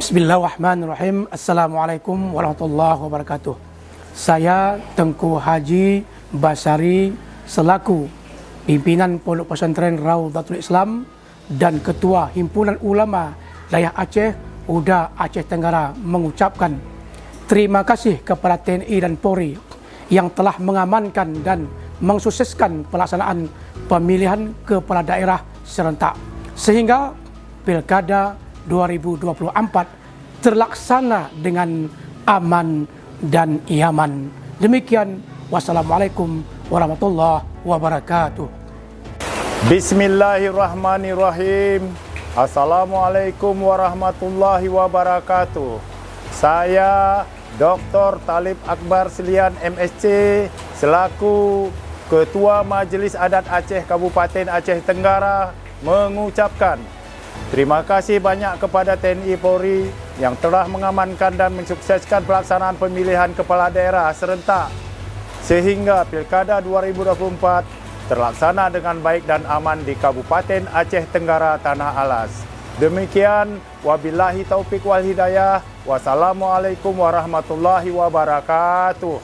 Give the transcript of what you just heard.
Bismillahirrahmanirrahim. Assalamualaikum warahmatullahi wabarakatuh. Saya Tengku Haji Basari selaku pimpinan Pondok Pesantren Raudatul Islam dan Ketua Himpunan Ulama Daerah Aceh, UDA Aceh Tenggara mengucapkan terima kasih kepada TNI dan Polri yang telah mengamankan dan mensukseskan pelaksanaan pemilihan kepala daerah serentak sehingga Pilkada 2024 terlaksana dengan aman dan nyaman. Demikian, wassalamualaikum warahmatullahi wabarakatuh. Bismillahirrahmanirrahim. Assalamualaikum warahmatullahi wabarakatuh. Saya Dr. Talib Akbar Selian MSc selaku Ketua Majelis Adat Aceh Kabupaten Aceh Tenggara mengucapkan terima kasih banyak kepada TNI Polri yang telah mengamankan dan mensukseskan pelaksanaan pemilihan kepala daerah serentak sehingga Pilkada 2024 terlaksana dengan baik dan aman di Kabupaten Aceh Tenggara Tanah Alas. Demikian, wabillahi taufik wal hidayah. Wassalamualaikum warahmatullahi wabarakatuh.